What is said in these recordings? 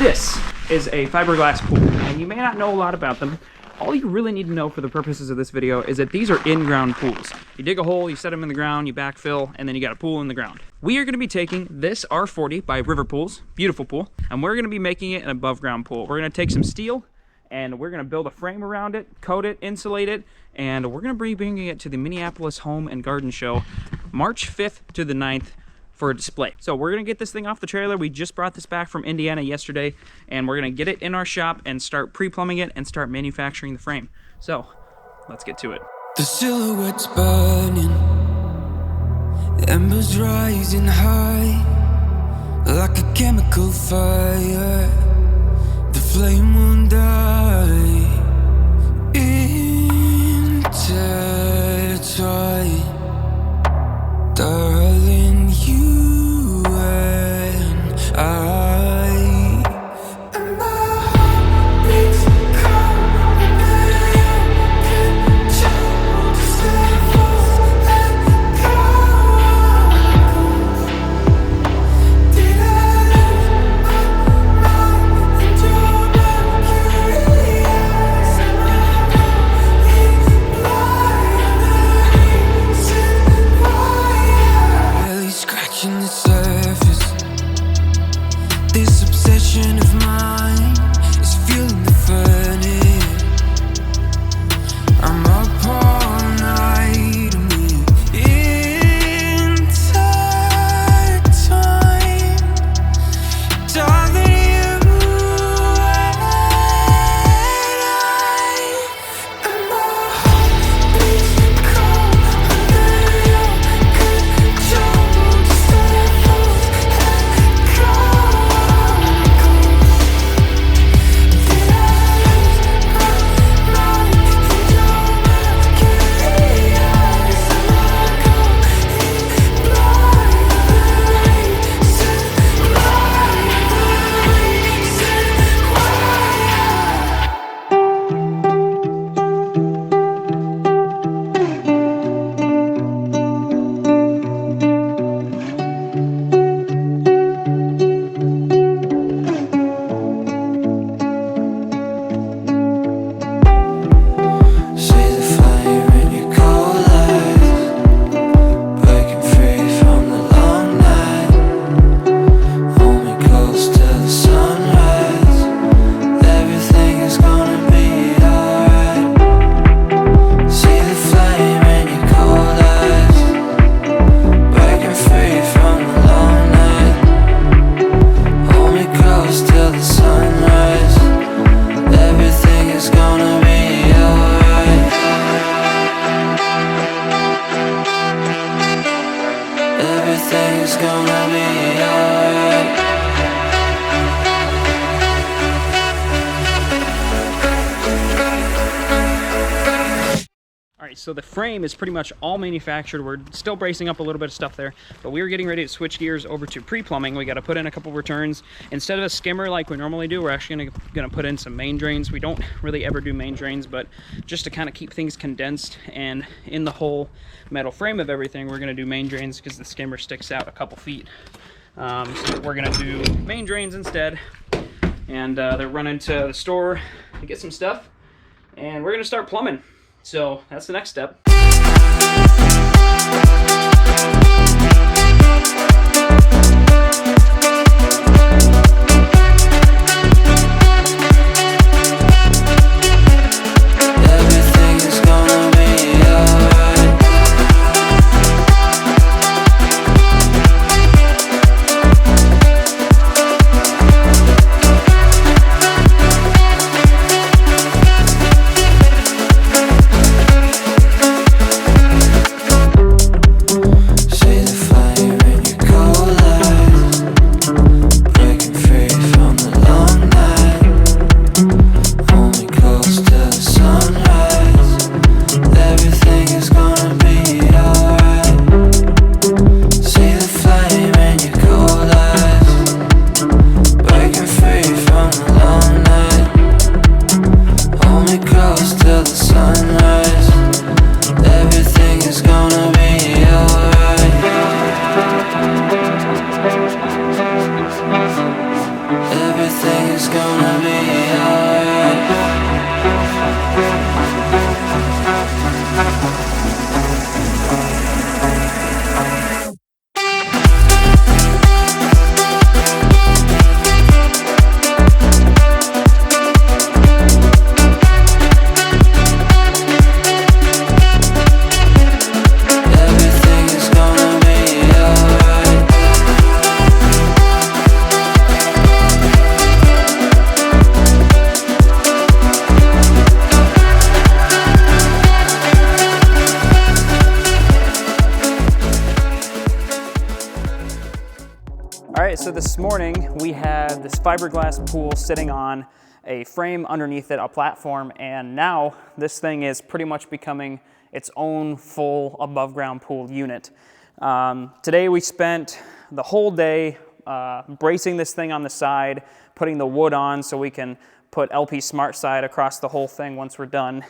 This is a fiberglass pool, and you may not know a lot about them. All you really need to know for the purposes of this video is that these are in-ground pools. You dig a hole, you set them in the ground, you backfill, and then you got a pool in the ground. We are going to be taking this R40 by River Pools, beautiful pool, and we're going to be making it an above-ground pool. We're going to take some steel, and we're going to build a frame around it, coat it, insulate it, and we're going to be bringing it to the Minneapolis Home and Garden Show March 5th to the 9th for a display. So we're going to get this thing off the trailer. We just brought this back from Indiana yesterday, and we're going to get it in our shop and start pre-plumbing it and start manufacturing the frame. So let's get to it. The silhouette's burning, embers rising high like a chemical fire. The flame won't die. Intertwine, darling, you and I. And my heart beats cold, and you can control this level. Let go. Did I lose my mind and your mercury eyes? And I barely scratching the surface. This obsession of mine is fueling the furnace. I'm up all night and we're intertwined. Darling, you and my heart beats cold under your control. Just let go. Did I lose my mind in your mercury eyes? And I go in see the fire in your cold eyes, breaking free from the long night. Hold me close till the sunrise. Everything is gonna be alright. See the flame in your cold eyes, breaking free from the long night. Hold me close till the sunrise. Everything is gonna be alright. Everything is gonna be alright. All right, so the frame is pretty much all manufactured. We're still bracing up a little bit of stuff there, but we are getting ready to switch gears over to pre-plumbing. We got to put in a couple returns. Instead of a skimmer like we normally do, we're actually gonna put in some main drains. We don't really ever do main drains, but just to kind of keep things condensed and in the whole metal frame of everything, we're gonna do main drains because the skimmer sticks out a couple feet. So we're gonna do main drains instead, and they're running to the store to get some stuff, and we're gonna start plumbing. So that's the next step. Everything is gonna be alright. everything's gonna be alright. All right, so this morning we had this fiberglass pool sitting on a frame underneath it, a platform, and now this thing is pretty much becoming its own full above ground pool unit. Today we spent the whole day bracing this thing on the side, putting the wood on so we can put LP Smart Side across the whole thing once we're done.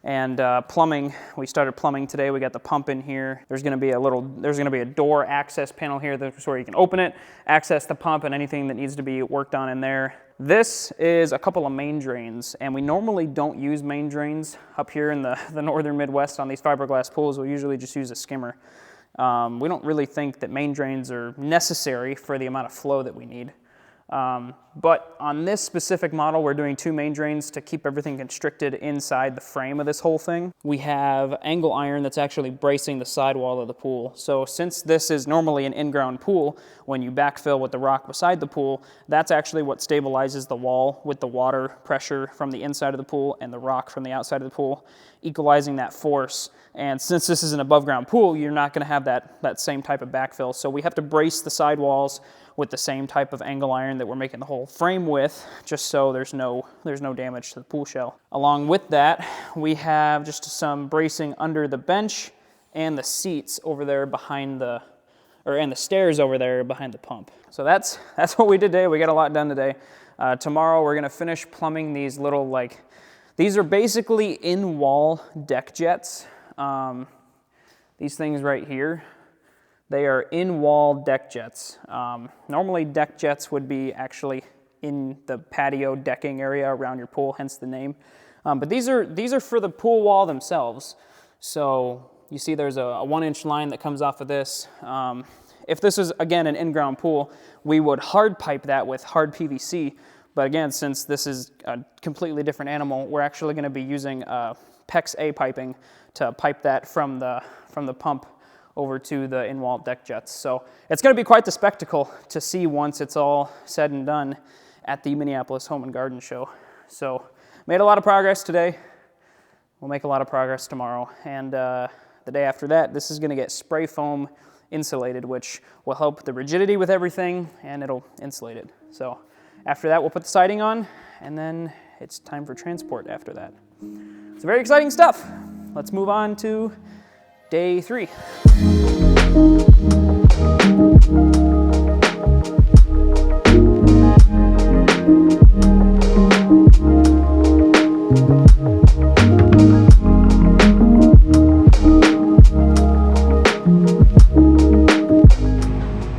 And plumbing, we started plumbing today. We got the pump in here. There's gonna be a door access panel here. That's where you can open it, access the pump, and anything that needs to be worked on in there. This is a couple of main drains, and we normally don't use main drains up here in the northern Midwest on these fiberglass pools. We usually just use a skimmer. We don't really think that main drains are necessary for the amount of flow that we need. But on this specific model, we're doing 2 main drains to keep everything constricted inside the frame of this whole thing. We have angle iron that's actually bracing the sidewall of the pool. So since this is normally an in-ground pool, when you backfill with the rock beside the pool, that's actually what stabilizes the wall with the water pressure from the inside of the pool and the rock from the outside of the pool, equalizing that force. And since this is an above ground pool, you're not gonna have that same type of backfill. So we have to brace the sidewalls with the same type of angle iron that we're making the whole frame with, just so there's no damage to the pool shell. Along with that, we have just some bracing under the bench and the seats over there behind and the stairs over there behind the pump. So that's what we did today. We got a lot done today. Tomorrow we're gonna finish plumbing these little, these are basically in-wall deck jets. These things right here, they are in-wall deck jets. Normally deck jets would be actually in the patio decking area around your pool, hence the name. But these are for the pool wall themselves. So you see there's a 1-inch line that comes off of this. If this is, again, an in-ground pool, we would hard pipe that with hard PVC. But again, since this is a completely different animal, we're actually gonna be using PEX A piping to pipe that from the pump over to the in-wall deck jets. So it's gonna be quite the spectacle to see once it's all said and done at the Minneapolis Home and Garden Show. So made a lot of progress today. We'll make a lot of progress tomorrow. And the day after that, this is gonna get spray foam insulated, which will help the rigidity with everything and it'll insulate it. So after that, we'll put the siding on and then it's time for transport after that. It's very exciting stuff. Let's move on to day 3.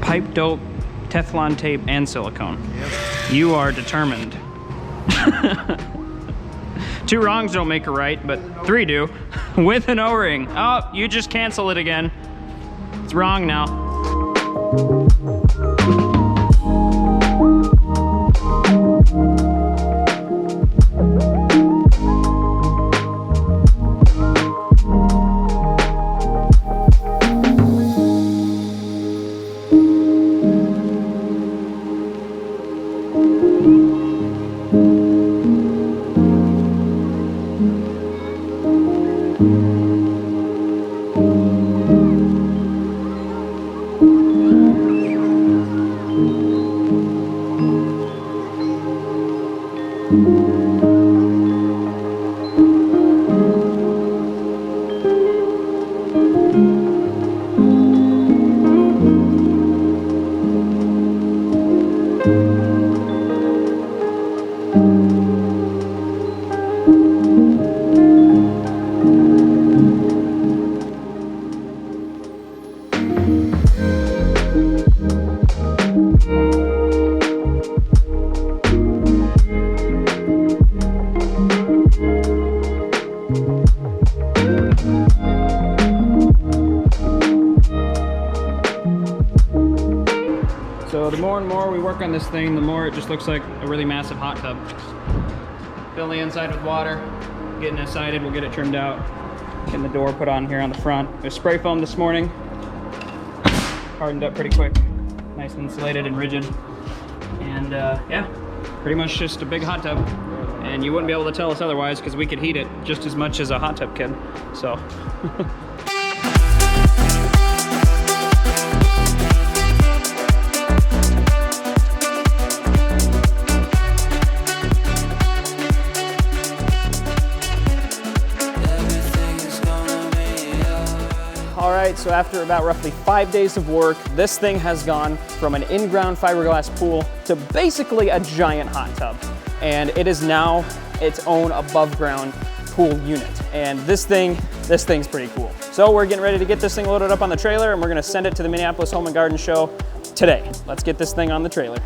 Pipe dope, Teflon tape, and silicone. Yep. You are determined. 2 wrongs don't make a right, but 3 do. With an O-ring. Oh, you just cancel it again. It's wrong now. this thing, the more it just looks like a really massive hot tub. Fill the inside with water, getting it sided, we'll get it trimmed out. Getting the door put on here on the front. It was spray foam this morning. Hardened up pretty quick. Nice and insulated and rigid. And yeah, pretty much just a big hot tub. And you wouldn't be able to tell us otherwise because we could heat it just as much as a hot tub could. So. All right, so after about roughly 5 days of work, this thing has gone from an in-ground fiberglass pool to basically a giant hot tub. And it is now its own above-ground pool unit. And this thing's pretty cool. So we're getting ready to get this thing loaded up on the trailer, and we're gonna send it to the Minneapolis Home and Garden Show today. Let's get this thing on the trailer.